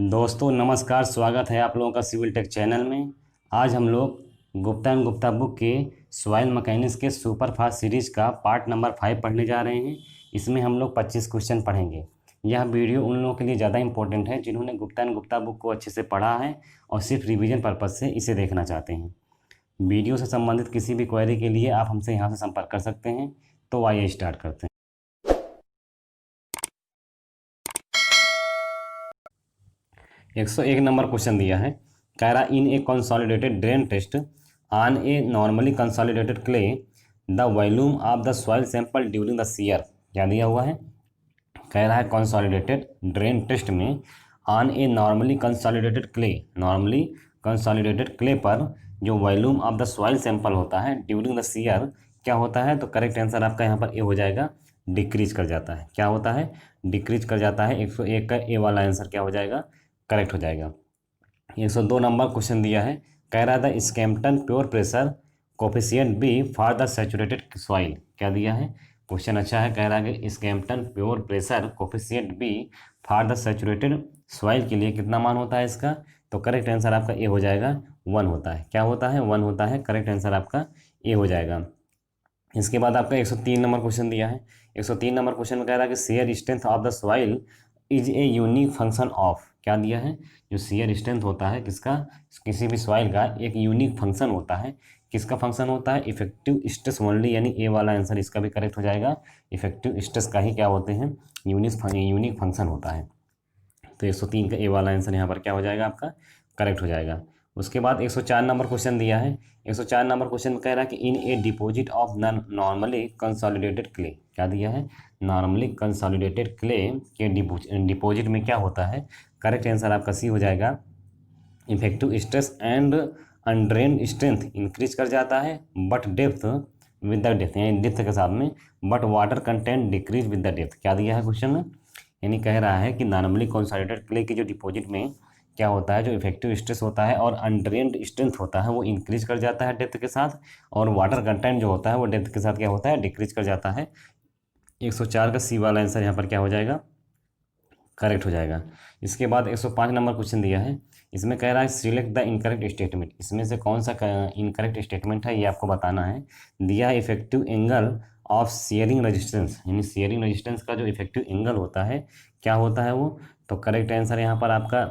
दोस्तों नमस्कार, स्वागत है आप लोगों का सिविल टेक चैनल में। आज हम लोग गुप्ता एंड गुप्ता बुक के सॉइल मैकेनिक्स के सुपर फास्ट सीरीज का पार्ट नंबर 5 पढ़ने जा रहे हैं। इसमें हम लोग 25 क्वेश्चन पढ़ेंगे। यह वीडियो उन लोगों के लिए ज़्यादा इंपॉर्टेंट है जिन्होंने गुप्ता एंड गुप्ता बुक को अच्छे से पढ़ा है और सिर्फ रिविजन पर्पज़ से इसे देखना चाहते हैं। वीडियो से संबंधित किसी भी क्वेरी के लिए आप हमसे यहाँ से संपर्क कर सकते हैं। तो आइए स्टार्ट करते हैं। 101 नंबर क्वेश्चन दिया है। कह रहा in a consolidated drain test on a normally consolidated clay the volume of the soil sample during the shear. क्या दिया हुआ है? कह रहा है कंसोलिडेटेड ड्रेन टेस्ट में on a normally consolidated clay पर जो volume of the soil sample होता है ड्यूरिंग द सीयर क्या होता है? तो करेक्ट आंसर आपका यहाँ पर ए हो जाएगा, डिक्रीज कर जाता है। क्या होता है? डिक्रीज कर जाता है। 101 का ए वाला आंसर क्या हो जाएगा? करेक्ट हो जाएगा। 102 नंबर क्वेश्चन दिया है। कह रहा था Skempton pore pressure coefficient B for the saturated soil. क्या दिया है? क्वेश्चन अच्छा है। कह रहा है कि Skempton pore pressure coefficient B for the saturated soil के लिए कितना मान होता है इसका? तो करेक्ट आंसर आपका ए हो जाएगा, 1 होता है। क्या होता है? 1 होता है। करेक्ट आंसर आपका ए हो जाएगा। इसके बाद आपका 103 नंबर क्वेश्चन दिया है। 103 नंबर क्वेश्चन में कह रहा है कि shear strength of the soil is a unique function of. क्या दिया है? जो शेयर स्ट्रेंथ होता है किसका? किसी भी सॉइल का एक यूनिक फंक्शन होता है। किसका फंक्शन होता है? इफेक्टिव स्ट्रेस ओनली, यानी ए वाला आंसर इसका भी करेक्ट हो जाएगा। इफेक्टिव स्ट्रेस का ही क्या होते हैं? यूनिक फंक्शन होता है। तो 103 का ए वाला आंसर यहाँ पर क्या हो जाएगा? आपका करेक्ट हो जाएगा। उसके बाद 104 नंबर क्वेश्चन दिया है। 104 नंबर क्वेश्चन में कह रहा है कि in a deposit of normally consolidated clay. क्या दिया है? नॉर्मली कंसोलिडेटेड क्ले के डिपॉजिट में क्या होता है? करेक्ट आंसर आपका सी हो जाएगा। Effective stress and undrained strength increase कर जाता है but depth with the depth, यानी डेप्थ के साथ में, but water content decrease with the depth. क्या दिया है क्वेश्चन में? यानी कह रहा है कि नॉर्मली कंसोलिडेटेड क्ले की जो डिपॉजिट में क्या होता है, जो इफेक्टिव स्ट्रेस होता है और अनड्रेन्ड स्ट्रेंथ होता है वो इंक्रीज कर जाता है डेप्थ के साथ, और वाटर कंटेंट जो होता है वो डेप्थ के साथ क्या होता है? डिक्रीज कर जाता है। 104 का सी वाला आंसर यहाँ पर क्या हो जाएगा? करेक्ट हो जाएगा। इसके बाद 105 नंबर क्वेश्चन दिया है। इसमें कह रहा है सिलेक्ट द इनकरेक्ट स्टेटमेंट। इसमें से कौन सा इनकरेक्ट स्टेटमेंट है ये आपको बताना है। दिया है effective angle of sharing resistance, यानी शेयरिंग रेजिस्टेंस का जो इफेक्टिव एंगल होता है क्या होता है वो? तो करेक्ट आंसर यहाँ पर आपका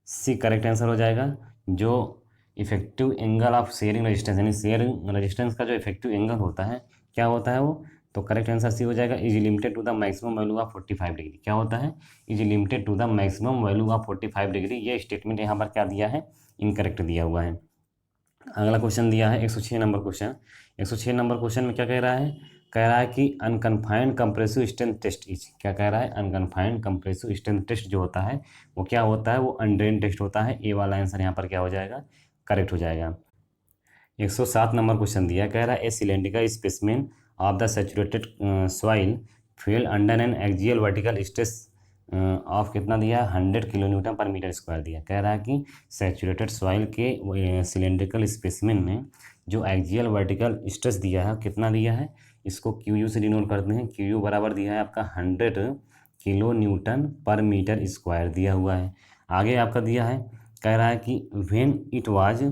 सी करेक्ट आंसर हो जाएगा। जो effective angle of sharing resistance, यानी शेयरिंग रेजिस्टेंस का जो इफेक्टिव एंगल होता है क्या होता है वो? तो करेक्ट आंसर सी हो जाएगा। Is limited to the maximum value of 45 degree. क्या होता है? Is limited to the maximum value of 45 degree. ये स्टेटमेंट यहाँ पर क्या दिया है? इनकरेक्ट दिया हुआ है। अगला क्वेश्चन दिया है 106 नंबर क्वेश्चन। 106 नंबर क्वेश्चन में क्या कह रहा है? कह रहा है कि unconfined compressive strength test is. क्या कह रहा है? अनकन्फाइंड कंप्रेसिव स्ट्रेंथ टेस्ट जो होता है वो क्या होता है? वो अनड्रेन टेस्ट होता है। ए वाला आंसर यहाँ पर क्या हो जाएगा? करेक्ट हो जाएगा। 107 नंबर क्वेश्चन दिया। कह रहा है ए cylindrical specimen of the saturated soil fail under N axial vertical stress of कितना दिया? 100 किलो न्यूटन पर मीटर स्क्वायर दिया। कह रहा है कि सैचुरेटेड सॉइल के सिलेंड्रिकल स्पेसिमेन में जो एक्सियल वर्टिकल स्ट्रेस दिया है कितना दिया है? इसको क्यू यू से डिनोट करते हैं। क्यू यू बराबर दिया है आपका 100 किलो न्यूटन पर मीटर स्क्वायर दिया हुआ है। आगे आपका दिया है, कह रहा है कि when it was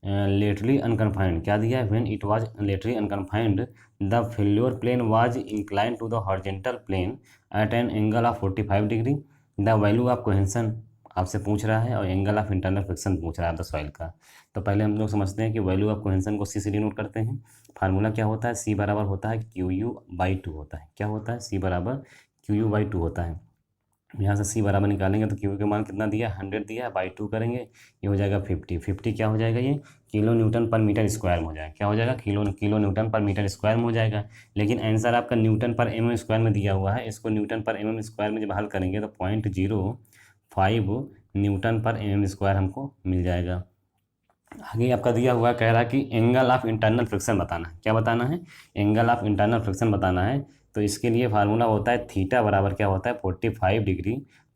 laterally unconfined. क्या दिया है? When it was laterally unconfined the failure plane was incline to the horizontal plane at an angle of 45 degree. The value of cohesion आपसे पूछ रहा है और एंगल ऑफ इंटरनल फ्रिक्शन पूछ रहा है द सॉइल का। तो पहले हम लोग समझते हैं कि वैल्यू ऑफ कोहेंशन को सी से डिनोट करते हैं। फार्मूला क्या होता है? सी बराबर होता है क्यू यू बाई टू होता है। क्या होता है? सी बराबर क्यू यू बाई टू होता है। यहाँ से सी बराबर निकालेंगे तो क्यू के मान कितना दिया? 100 दिया है, बाई 2 करेंगे ये हो जाएगा 50। 50 क्या हो जाएगा? ये किलो न्यूटन पर मीटर स्क्वायर में हो जाएगा। क्या हो जाएगा? किलो न्यूटन पर मीटर स्क्वायर में हो जाएगा। लेकिन आंसर आपका न्यूटन पर एम एम स्क्वायर में दिया हुआ है। इसको न्यूटन पर एम एम स्क्वायर में जब हल करेंगे तो 0.05 न्यूटन पर एम एम स्क्वायर हमको मिल जाएगा। आगे आपका दिया हुआ कह रहा है कि एंगल ऑफ इंटरनल फ्रिक्शन बताना है। क्या बताना है? एंगल ऑफ इंटरनल फ्रिक्शन बताना है। तो इसके लिए फार्मूला होता है थीटा बराबर क्या होता है? 45 डिग्री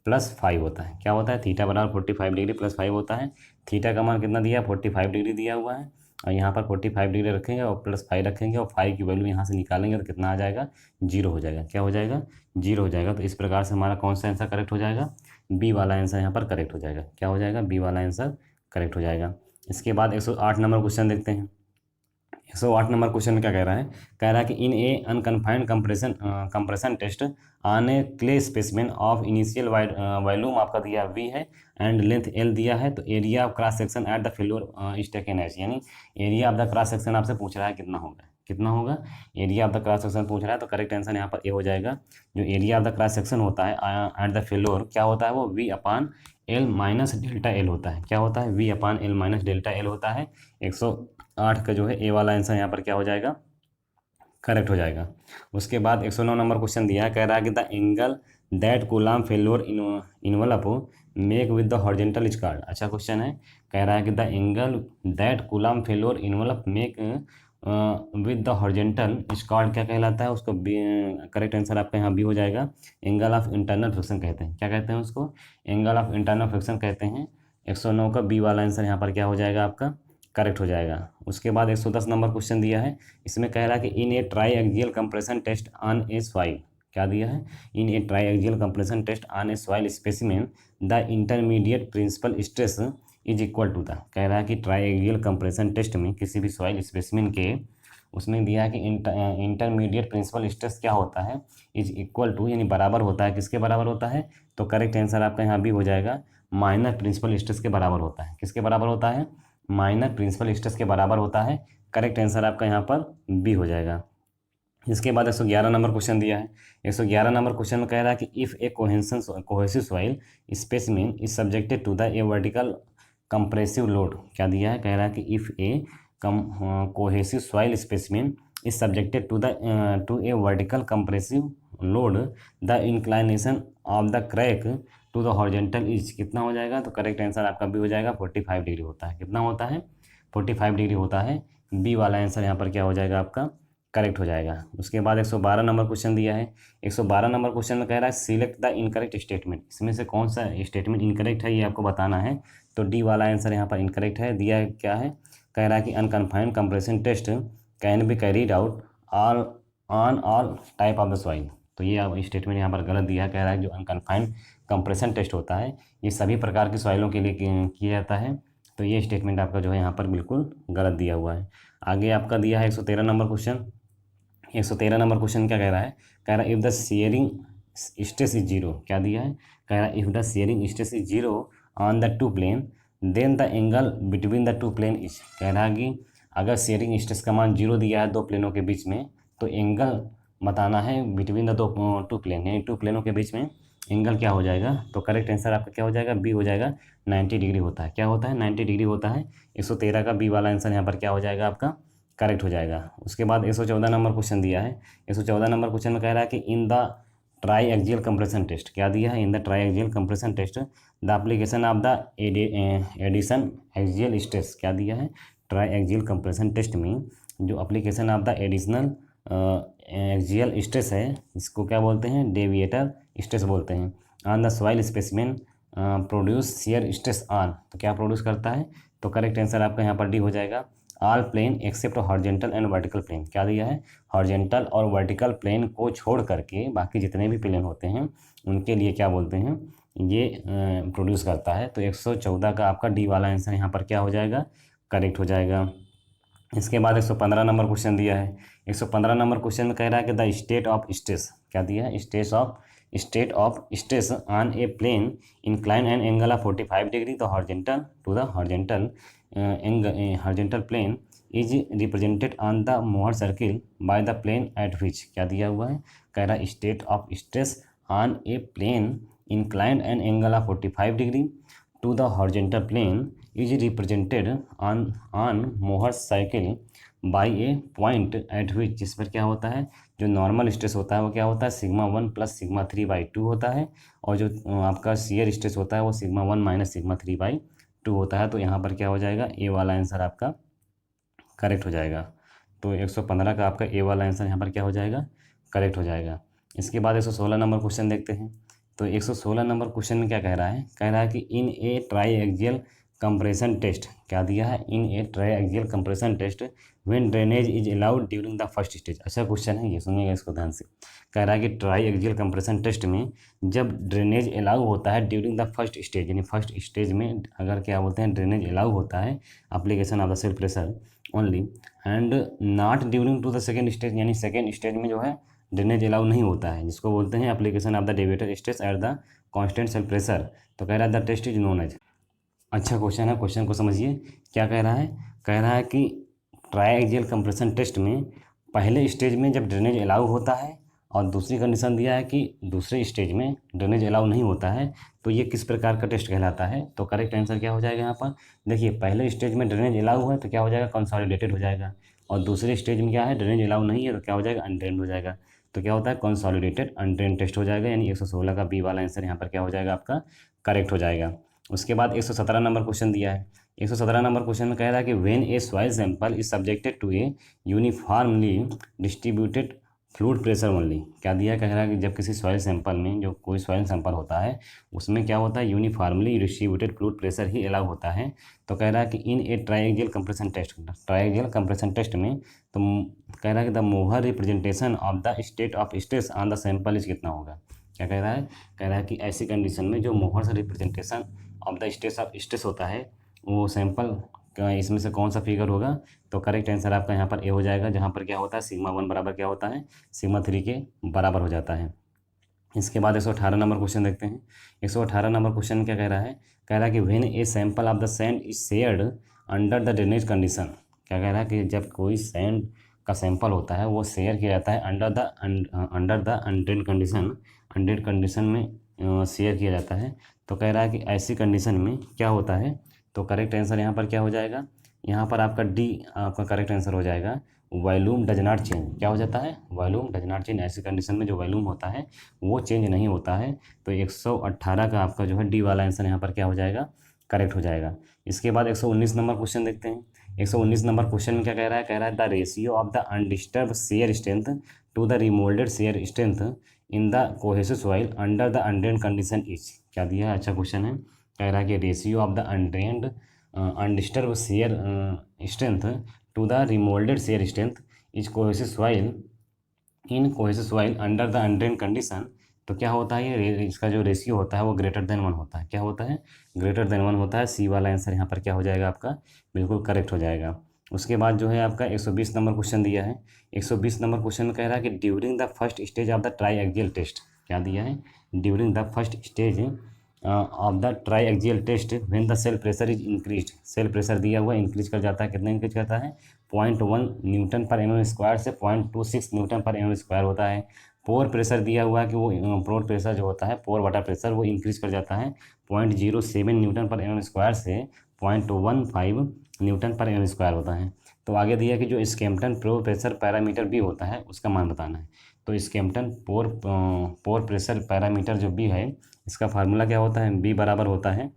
प्लस 5 होता है। क्या होता है? थीटा बराबर 45 डिग्री प्लस 5 होता है। थीटा का मान कितना दिया? 45 डिग्री दिया हुआ है और यहाँ पर 45 डिग्री रखेंगे और प्लस 5 रखेंगे और 5 की वैल्यू यहाँ से निकालेंगे तो कितना आ जाएगा? 0 हो जाएगा। क्या हो जाएगा? 0 हो जाएगा। तो इस प्रकार से हमारा कौन सा आंसर करेक्ट हो जाएगा? बी वाला आंसर यहाँ पर करेक्ट हो जाएगा। क्या हो जाएगा? बी वाला आंसर करेक्ट हो जाएगा। इसके बाद 108 नंबर क्वेश्चन देखते हैं। 108 नंबर क्वेश्चन में क्या कह रहा है? कह रहा है कि in a unconfined compression test on a clay specimen of initial volume आपका दिया वी है एंड लेंथ एल दिया है, तो area of cross section at the failure is taken as, यानी area of the cross section आपसे पूछ रहा है कितना होगा, कितना होगा area of the cross section पूछ रहा है, तो करेक्ट आंसर यहाँ पर ए हो जाएगा। जो area of the cross section होता है एट द फेल्योर क्या होता है? वो V upon L minus delta L होता है। क्या होता है? V upon L minus delta L होता है। 108 का जो है ए वाला आंसर यहाँ पर क्या हो जाएगा? करेक्ट हो जाएगा। उसके बाद 109 नंबर क्वेश्चन दिया है, कह रहा है कि the angle that Coulomb failure envelope make with the horizontal scarred. अच्छा क्वेश्चन है, कह रहा है कि the angle that Coulomb failure envelope make with the horizontal scarred क्या कहलाता है? उसको करेक्ट आंसर आपका यहाँ बी हो जाएगा। एंगल ऑफ इंटरनल फ्रिक्शन कहते हैं। क्या कहते हैं उसको? एंगल ऑफ इंटरनल फ्रिक्शन कहते हैं। 109 का बी वाला आंसर यहाँ पर क्या हो जाएगा? आपका करेक्ट हो जाएगा। उसके बाद 110 नंबर क्वेश्चन दिया है, इसमें कह रहा है कि in a triaxial compression test on a soil, क्या दिया है? In a triaxial compression test on a soil specimen the intermediate principal stress is equal to the, कह रहा है कि ट्राई एक्सियल कंप्रेशन टेस्ट में किसी भी सॉइल स्पेसिमेन के उसमें दिया है कि इंटरमीडिएट प्रिंसिपल स्ट्रेस क्या होता है? इज इक्वल टू, यानी बराबर होता है, किसके बराबर होता है? तो करेक्ट आंसर आपका यहाँ भी हो जाएगा, माइनर प्रिंसिपल स्ट्रेस के बराबर होता है। किसके बराबर होता है? माइनर प्रिंसिपल स्ट्रेस के बराबर होता है। करेक्ट आंसर आपका यहाँ पर बी हो जाएगा। इसके बाद 111 नंबर क्वेश्चन दिया है। 111 नंबर क्वेश्चन में कह रहा है कि if a cohesive soil specimen is subjected to the a vertical compressive load, क्या दिया है? कह रहा है कि if a cohesive soil specimen is subjected to a vertical compressive load the inclination of the crack to the horizontal is, कितना हो जाएगा? तो करेक्ट आंसर आपका बी हो जाएगा, 45 डिग्री होता है। कितना होता है? 45 डिग्री होता है। बी वाला आंसर यहाँ पर क्या हो जाएगा? आपका करेक्ट हो जाएगा। उसके बाद 112 नंबर क्वेश्चन दिया है। 112 नंबर क्वेश्चन में कह रहा है सिलेक्ट द इनकरेक्ट स्टेटमेंट, इसमें से कौन सा स्टेटमेंट इनकरेक्ट है ये आपको बताना है। तो डी वाला आंसर यहाँ पर इनकरेक्ट है। दिया है क्या है? कह रहा है कि unconfined compression test can be carried out on all type of the soil, तो ये स्टेटमेंट यहाँ पर गलत दिया है। कह रहा है जो अनकन्फाइंड कंप्रेशन टेस्ट होता है ये सभी प्रकार की सॉइलों के लिए किया जाता है, तो ये स्टेटमेंट आपका जो है यहाँ पर बिल्कुल गलत दिया हुआ है। आगे आपका दिया है 113 नंबर क्वेश्चन। 113 नंबर क्वेश्चन क्या कह रहा है? कह रहा है if the shearing stress is zero, क्या दिया है? कह रहा है if the shearing stress is zero on the two plane then the angle between the two plane is, कह रहा है कि अगर शेयरिंग स्ट्रेस का मान जीरो दिया है दो प्लेनों के बीच में, तो एंगल बताना है बिटवीन द टू प्लेन, यानी टू प्लेनों के बीच में एंगल क्या हो जाएगा? तो करेक्ट आंसर आपका क्या हो जाएगा? बी हो जाएगा, 90 डिग्री होता है। क्या होता है? 90 डिग्री होता है। 113 का बी वाला आंसर यहाँ पर क्या हो जाएगा? आपका करेक्ट हो जाएगा। उसके बाद 114 नंबर क्वेश्चन दिया है। 114 नंबर क्वेश्चन में कह रहा है कि in the triaxial compression test, क्या दिया है? In the triaxial compression test the application of the addition axial stress, क्या दिया है? ट्राई एक्सियल कंप्रेशन टेस्ट में जो application of the additional axial stress है, इसको क्या बोलते हैं? डेविएटर स्ट्रेस बोलते हैं। On the soil specimen produce shear stress on, तो क्या प्रोड्यूस करता है? तो करेक्ट आंसर आपका यहाँ पर डी हो जाएगा, all plane except horizontal and vertical plane, क्या दिया है? हॉरिजेंटल और वर्टिकल प्लेन को छोड़ करके बाकी जितने भी प्लेन होते हैं उनके लिए क्या बोलते हैं? ये प्रोड्यूस करता है। तो 114 का आपका डी वाला आंसर यहाँ पर क्या हो जाएगा? करेक्ट हो जाएगा। इसके बाद 115 नंबर क्वेश्चन दिया है। 115 नंबर क्वेश्चन में कह रहा है कि द स्टेट ऑफ स्ट्रेस, क्या दिया है? State of stress on a plane incline and angle of 45 degree, तो horizontal to the horizontal plane is represented on the Mohr circle by the plane at which, क्या दिया हुआ है? कह रहा है state of stress on a plane inclined and angle of 45 degree to the horizontal plane is represented on Mohr circle by a point at which, जिस पर क्या होता है? जो नॉर्मल स्ट्रेस होता है वो क्या होता है? सिग्मा 1 प्लस सिग्मा 3 बाई 2 होता है, और जो आपका शियर स्ट्रेस होता है वो सिग्मा 1 माइनस सिग्मा 3 बाई 2 होता है। तो यहाँ पर क्या हो जाएगा? ए वाला आंसर आपका करेक्ट हो जाएगा। तो 115 का आपका ए वाला आंसर यहाँ पर क्या हो जाएगा? करेक्ट हो जाएगा। इसके बाद 116 नंबर क्वेश्चन देखते हैं। तो 116 नंबर क्वेश्चन में क्या कह रहा है? कह रहा है कि in a triaxial compression test क्या दिया है, in a triaxial compression test when drainage is allowed during the first stage. अच्छा क्वेश्चन है ये, सुनिएगा इसको ध्यान से। कह रहा है कि ट्राइएक्सियल कंप्रेशन टेस्ट में जब ड्रेनेज अलाउ होता है ड्यूरिंग द फर्स्ट स्टेज, यानी फर्स्ट स्टेज में अगर क्या बोलते हैं ड्रेनेज अलाउ होता है application of the self pressure only and not during to the second stage, यानी सेकेंड स्टेज में जो है ड्रेनेज अलाउ नहीं होता है, जिसको बोलते हैं application of the deviator stage at the constant cell pressure. तो कह रहा है the test is known as. अच्छा क्वेश्चन है, क्वेश्चन को समझिए क्या कह रहा है। कह रहा है कि ट्राइएक्सियल कंप्रेशन टेस्ट में पहले स्टेज में जब ड्रेनेज अलाउ होता है और दूसरी कंडीशन दिया है कि दूसरे स्टेज में ड्रेनेज अलाउ नहीं होता है, तो ये किस प्रकार का टेस्ट कहलाता है। तो करेक्ट आंसर क्या हो जाएगा यहाँ पर, देखिए पहले स्टेज में ड्रेनेज अलाउ है तो क्या हो जाएगा, कंसोलिडेटेड हो जाएगा, और दूसरे स्टेज में क्या है ड्रेनेज अलाउ नहीं है तो क्या हो जाएगा, अनड्रेन्ड हो जाएगा। तो क्या होता है, कंसोलिडेटेड अनड्रेन्ड टेस्ट हो जाएगा, यानी 116 का बी वाला आंसर यहाँ पर क्या हो जाएगा, आपका करेक्ट हो जाएगा। उसके बाद 117 नंबर क्वेश्चन दिया है। 117 नंबर क्वेश्चन में कह रहा है कि when a soil sample is subjected to a uniformly distributed fluid pressure only. क्या दिया, कह रहा है कि जब किसी सॉइल सैंपल में, जो कोई सॉइल सैंपल होता है उसमें क्या होता है, यूनिफॉर्मली डिस्ट्रीब्यूटेड फ्लूइड प्रेशर ही अलाउ होता है। तो कह रहा है कि in a triaxial compression test, ट्राइएक्सियल compression test में तो कह रहा है कि द मोहर representation of the state of stress on the sample is कितना होगा। क्या कह रहा है, कह रहा है कि ऐसी कंडीशन में जो मोहर से representation of the stress of stress होता है वो सैंपल इसमें से कौन सा फिगर होगा। तो करेक्ट आंसर आपका यहाँ पर ए हो जाएगा, जहाँ पर क्या होता है सिग्मा 1 बराबर क्या होता है, सिग्मा 3 के बराबर हो जाता है। इसके बाद 118 नंबर क्वेश्चन देखते हैं। 118 नंबर क्वेश्चन क्या कह रहा है, कह रहा है कि when a sample of the sand is shared under the drainage condition. क्या कह रहा है कि जब कोई सैंड का सैंपल होता है वो शेयर किया जाता है under the undrained condition, अनड्रेन्ड condition में शेयर किया जाता है। तो कह रहा है कि ऐसी कंडीशन में क्या होता है। तो करेक्ट आंसर यहाँ पर क्या हो जाएगा, यहाँ पर आपका डी आपका करेक्ट आंसर हो जाएगा। वॉल्यूम डज नॉट चेंज, क्या हो जाता है, वॉल्यूम डज नॉट चेंज। ऐसी कंडीशन में जो वॉल्यूम होता है वो चेंज नहीं होता है। तो 118 का आपका जो है डी वाला आंसर यहाँ पर क्या हो जाएगा, करेक्ट हो जाएगा। इसके बाद 119 नंबर क्वेश्चन देखते हैं। 119 नंबर क्वेश्चन में क्या कह रहा है, कह रहा है the ratio of the undisturbed shear strength to the remoulded shear strength in the cohesive soil under the undrained condition is. क्या दिया है, अच्छा क्वेश्चन है। कह रहा है कि ratio of the undrained undisturbed shear strength to the remoulded shear strength is cohesive soil in cohesive soil under the undrained condition. तो क्या होता है, ये इसका जो रेशियो होता है वो ग्रेटर देन 1 होता है। क्या होता है, ग्रेटर देन 1 होता है। सी वाला आंसर यहाँ पर क्या हो जाएगा, आपका बिल्कुल करेक्ट हो जाएगा। उसके बाद जो है आपका 120 नंबर क्वेश्चन दिया है। 120 नंबर क्वेश्चन में कह रहा है कि during the first stage of the triaxial test. क्या दिया है, during the first stage of the triaxial test when the cell pressure is increased. Cell pressure दिया हुआ इंक्रीज कर जाता है, कितना इंक्रीज करता है, 0.1 न्यूटन पर mm स्क्वायर से 0.26 न्यूटन पर mm स्क्वायर होता है। पोर प्रेशर दिया हुआ है कि वो पोर प्रेशर जो होता है, पोर वाटर प्रेशर, वो इंक्रीज कर जाता है 0.07 न्यूटन पर mm स्क्वायर से 0.15 न्यूटन पर mm स्क्वायर होता है। तो आगे दिया कि जो स्कैम्पटन पोर प्रेशर पैरामीटर बी होता है उसका मान बताना है। तो स्कैम्पटन पोर प्रेशर पैरामीटर जो बी है इसका फार्मूला क्या होता है, बी बराबर होता है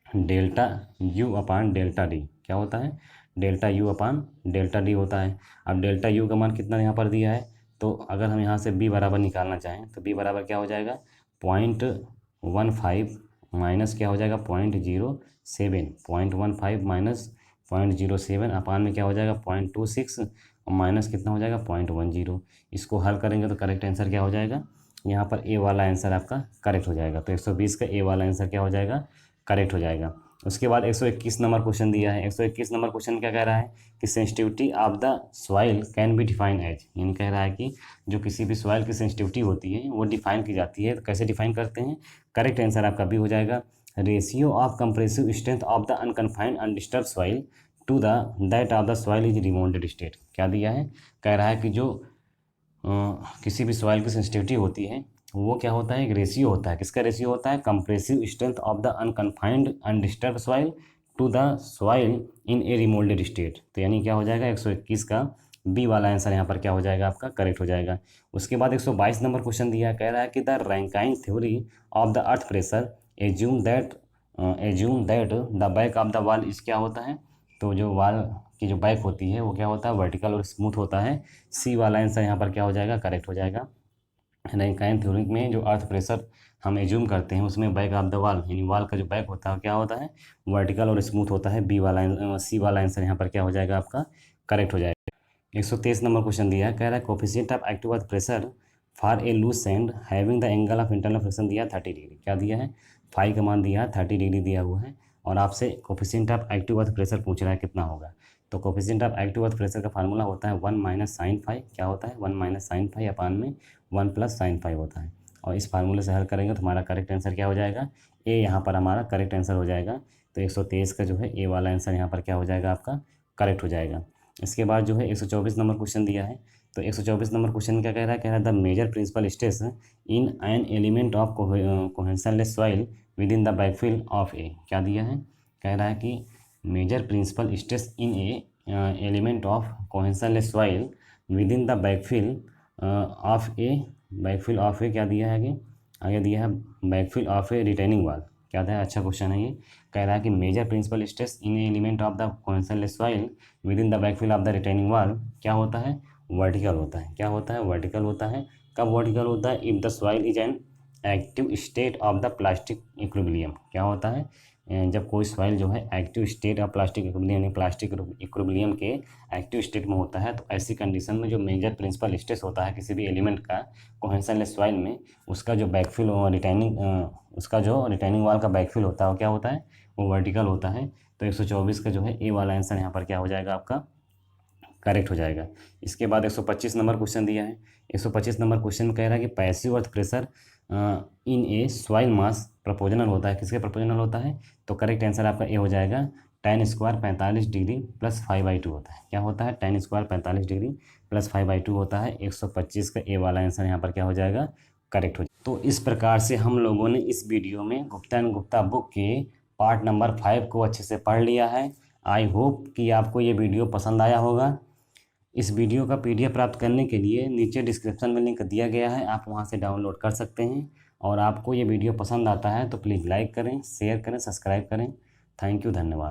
डेल्टा यू अपान डेल्टा डी। क्या होता है, डेल्टा यू अपान डेल्टा डी होता है। अब डेल्टा यू का मान कितना यहाँ पर दिया है, तो अगर हम यहाँ से बी बराबर निकालना चाहें तो बी बराबर क्या हो जाएगा, 0.15 माइनस क्या हो जाएगा 0.07, 0.15 माइनस 0.07 अपान में क्या हो जाएगा 0.26 और माइनस कितना हो जाएगा 0.10। इसको हल करेंगे तो करेक्ट आंसर क्या हो जाएगा, यहाँ पर ए वाला आंसर आपका करेक्ट हो जाएगा। तो 120 का ए वाला आंसर क्या हो जाएगा, करेक्ट हो जाएगा। उसके बाद 121 नंबर क्वेश्चन दिया है। 121 नंबर क्वेश्चन क्या कह रहा है कि sensitivity of the soil can be define as, यानी कह रहा है कि जो किसी भी सॉइल की सेंसिटिविटी होती है वो डिफाइन की जाती है। तो कैसे डिफाइन करते हैं, करेक्ट आंसर आपका भी हो जाएगा। Ratio of compressive strength of the unconfined undisturb soil to the that of the soil is remoulded state. क्या दिया है, कह रहा है कि जो किसी भी सॉइल की सेंसिटिविटी होती है वो क्या होता है, एक रेशियो होता है। किसका रेशियो होता है, compressive strength of the unconfined undisturb soil to the soil in a remoulded state. तो यानी क्या हो जाएगा 121 का बी वाला आंसर यहाँ पर क्या हो जाएगा, आपका करेक्ट हो जाएगा। उसके बाद 122 नंबर क्वेश्चन दिया, कह रहा है कि the Rankine theory of the earth pressure assume that the back of the wall इस क्या होता है। तो जो वॉल की जो बैक होती है वो क्या होता है, वर्टिकल और स्मूथ होता है। सी वाला आंसर यहाँ पर क्या हो जाएगा, करेक्ट हो जाएगा। रैंकाइन थ्योरी में जो अर्थ प्रेशर हम एज्यूम करते हैं उसमें बैक ऑफ द वॉल, यानी वॉल का जो बैक होता है क्या होता है, वर्टिकल और स्मूथ होता है। बी वाला सी वाला आंसर यहाँ पर क्या हो जाएगा आपका, करेक्ट हो जाएगा। 123 नंबर क्वेश्चन दिया है, कह रहा है coefficient of active earth pressure for a loose sand having the angle of internal friction दिया है 30 डिग्री। क्या दिया है, फाई का मान दिया है 30 डिग्री दिया हुआ है, और आपसे coefficient of active earth pressure पूछ रहा है कितना होगा। तो coefficient of active earth pressure का फार्मूला होता है 1 माइनस साइन फाई। क्या होता है, 1 माइनस साइन फाई अपान में 1 प्लस साइन फाई होता है। और इस फार्मूले से हल करेंगे तो हमारा करेक्ट आंसर क्या हो जाएगा, ए यहाँ पर हमारा करेक्ट आंसर हो जाएगा। तो 123 का जो है ए वाला आंसर यहाँ पर क्या हो जाएगा आपका, करेक्ट हो जाएगा। इसके बाद जो है 124 नंबर क्वेश्चन दिया है। तो 124 नंबर क्वेश्चन क्या कह रहा है, कह रहा है the major principal stress in an element of cohesionless soil within the backfill of a. क्या दिया है, कह रहा है कि major principal stress in a element of cohesionless soil within the backfill of a, backfill of a क्या दिया है, आगे दिया है backfill of a retaining wall. क्या था, अच्छा क्वेश्चन है ये। कह रहा है कि major principal stress in element of the cohesionless soil within the backfill of the retaining wall क्या होता है, वर्टिकल होता है। क्या होता है, वर्टिकल होता है। कब वर्टिकल होता है, if the soil is an active state of the plastic equilibrium. क्या होता है, जब कोई सॉइल जो है active state of plastic equilibrium यानी प्लास्टिक इक्विलिब्रियम के एक्टिव स्टेट में होता है, तो ऐसी कंडीशन में जो मेजर प्रिंसिपल स्ट्रेस होता है किसी भी एलिमेंट का कोहेंशनलेस सॉइल में, उसका जो बैकफिल और रिटेनिंग उसका जो रिटेनिंग वॉल का बैकफिल होता है वो क्या होता है, वो वर्टिकल होता है। तो 124 का जो है ए वाला आंसर यहाँ पर क्या हो जाएगा आपका, करेक्ट हो जाएगा। इसके बाद 125 नंबर क्वेश्चन दिया है। 125 नंबर क्वेश्चन में कह रहा है कि passive earth pressure in A soil mass proportional होता है, किसके प्रोपोर्शनल होता है, तो करेक्ट आंसर आपका ए हो जाएगा। tan स्क्वायर 45 डिग्री प्लस 5/2 होता है। क्या होता है, tan स्क्वायर 45 डिग्री प्लस 5/2 होता है। 125 का ए वाला आंसर यहाँ पर क्या हो जाएगा, करेक्ट हो जाएगा। तो इस प्रकार से हम लोगों ने इस वीडियो में गुप्ता एंड गुप्ता बुक के पार्ट नंबर 5 को अच्छे से पढ़ लिया है। आई होप कि आपको ये वीडियो पसंद आया होगा। इस वीडियो का PDF प्राप्त करने के लिए नीचे डिस्क्रिप्शन में लिंक दिया गया है, आप वहां से डाउनलोड कर सकते हैं। और आपको ये वीडियो पसंद आता है तो प्लीज़ लाइक करें, शेयर करें, सब्सक्राइब करें। थैंक यू, धन्यवाद।